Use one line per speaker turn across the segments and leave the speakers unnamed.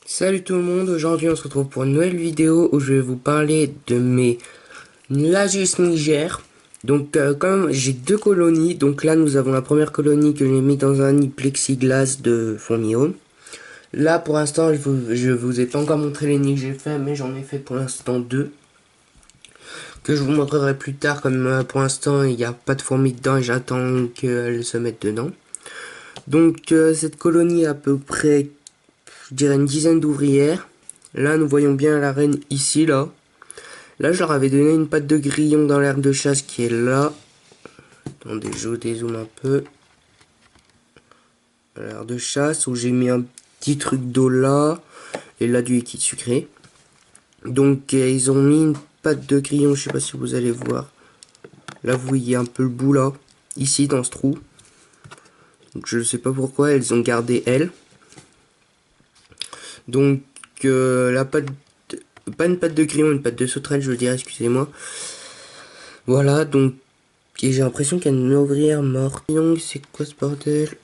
Salut tout le monde, aujourd'hui on se retrouve pour une nouvelle vidéo où je vais vous parler de mes Lagus Niger. Donc comme j'ai deux colonies, donc là nous avons la première colonie que j'ai mis dans un nid plexiglas de fourmis. Là pour l'instant je vous ai pas encore montré les nids que j'ai fait, mais j'en ai fait pour l'instant deux. Que je vous montrerai plus tard, comme pour l'instant il n'y a pas de fourmis dedans et j'attends qu'elles se mettent dedans. Donc cette colonie a à peu près, je dirais une dizaine d'ouvrières. Là nous voyons bien la reine ici là. Là, je leur avais donné une patte de grillon dans l'aire de chasse qui est là. Attendez, je vous dézoome un peu. L'aire de chasse où j'ai mis un petit truc d'eau là. Et là, du liquide sucré. Donc, ils ont mis une patte de grillon, je sais pas si vous allez voir. Là, vous voyez un peu le bout là. Ici, dans ce trou. Donc, je ne sais pas pourquoi, elles ont gardé elle. Donc, la patte... Pas une patte de grillon, une patte de sauterelle, je veux dire, excusez-moi. Voilà, donc... Et j'ai l'impression qu'il y a une ouvrière morte. C'est quoi ce bordel?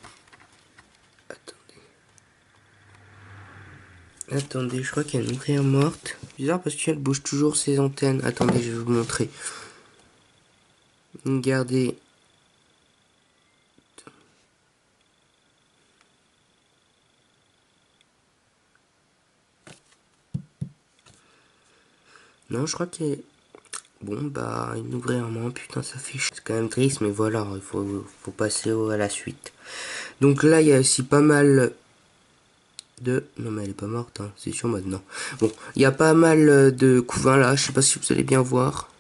Attendez, je crois qu'il y a une ouvrière morte. Bizarre parce qu'elle bouge toujours ses antennes. Attendez, je vais vous montrer. Regardez. Non, je crois qu'il y a... Bon, bah, une ouvrière morte, putain, ça fait... C'est quand même triste, mais voilà, il faut passer à la suite. Donc là, il y a aussi pas mal de... Non, mais elle est pas morte, hein, c'est sûr maintenant. Bon, il y a pas mal de couvains là, je sais pas si vous allez bien voir.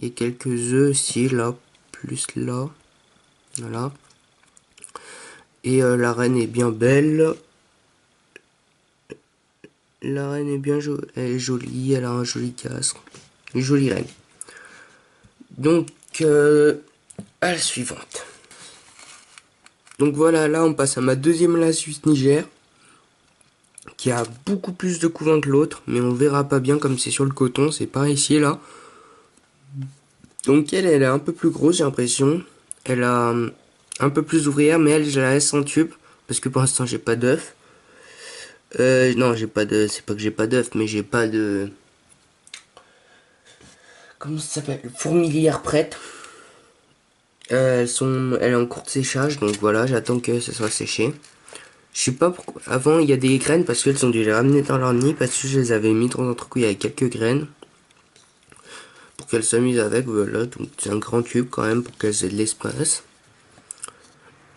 Il y a quelques œufs aussi, là, plus là. Voilà. Et la reine est bien belle. La reine est bien elle est jolie, elle a un joli casque. Une jolie reine. Donc, à la suivante. Donc voilà, là on passe à ma deuxième Lasus Niger. Qui a beaucoup plus de couvains que l'autre. Mais on verra pas bien comme c'est sur le coton. C'est pas ici là. Donc elle est un peu plus grosse j'ai l'impression. Elle a un peu plus d'ouvrières. Mais elle je la laisse en tube. Parce que pour l'instant j'ai pas d'œufs. Non j'ai pas de... C'est pas que j'ai pas d'œufs. Mais j'ai pas de... Comment ça s'appelle? Fourmilière prête. Elle est en cours de séchage, donc voilà, j'attends que ça soit séché. Je sais pas pourquoi. Avant, il y a des graines parce qu'elles ont dû les ramener dans leur nid parce que je les avais mis dans un truc où il y avait quelques graines pour qu'elles s'amusent avec. Voilà, donc c'est un grand tube quand même pour qu'elles aient de l'espace.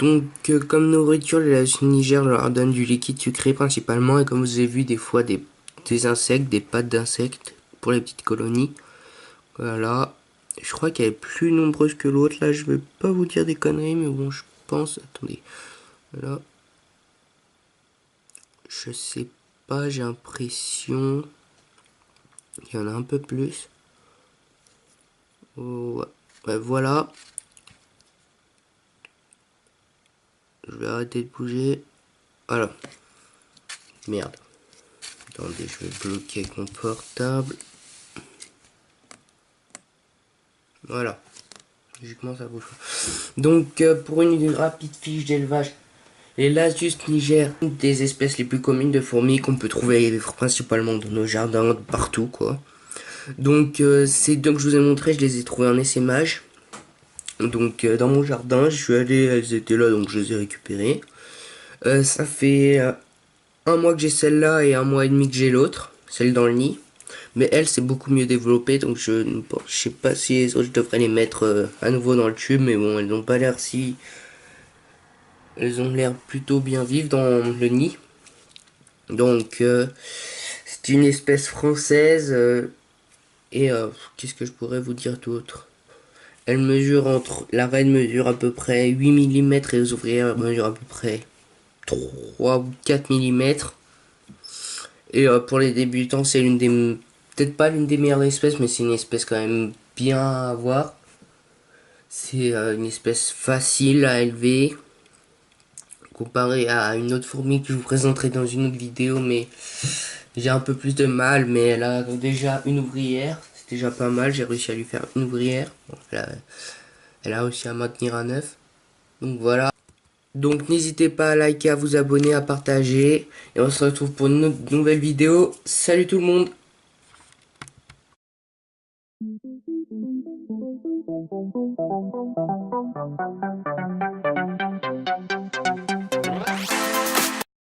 Donc, comme nourriture, les Niger leur donne du liquide sucré principalement et comme vous avez vu, des fois des insectes, des pattes d'insectes pour les petites colonies. Voilà. Je crois qu'elle est plus nombreuse que l'autre. Là, je vais pas vous dire des conneries, mais bon, je pense. Attendez. Là. Je sais pas, j'ai l'impression. Il y en a un peu plus. Oh, ouais. Ouais, voilà. Je vais arrêter de bouger. Voilà. Merde. Attendez, je vais bloquer avec mon portable. Voilà. Logiquement, ça bouge. Donc, pour une rapide fiche d'élevage, les Lasus niger, une des espèces les plus communes de fourmis qu'on peut trouver principalement dans nos jardins, partout, quoi. Donc, ces deux que je vous ai montré, je les ai trouvés en essaimage. Donc, dans mon jardin, je suis allé, elles étaient là, donc je les ai récupérées. Ça fait un mois que j'ai celle-là et un mois et demi que j'ai l'autre, celle dans le nid. Mais elle, c'est beaucoup mieux développée, donc bon, je sais pas si les autres, je devrais les mettre à nouveau dans le tube, mais bon, elles n'ont pas l'air si... Elles ont l'air plutôt bien vives dans le nid. Donc, c'est une espèce française, et qu'est-ce que je pourrais vous dire d'autre? Elle mesure la reine mesure à peu près 8 mm et les ouvrières mesurent à peu près 3 ou 4 mm. Et pour les débutants, c'est l'une des... Peut-être pas l'une des meilleures espèces, mais c'est une espèce quand même bien à avoir. C'est une espèce facile à élever. Comparé à une autre fourmi que je vous présenterai dans une autre vidéo, mais j'ai un peu plus de mal. Mais elle a déjà une ouvrière. C'est déjà pas mal, j'ai réussi à lui faire une ouvrière. Bon, elle a réussi à maintenir un œuf. Donc voilà. Donc n'hésitez pas à liker, à vous abonner, à partager. Et on se retrouve pour une autre nouvelle vidéo. Salut tout le monde!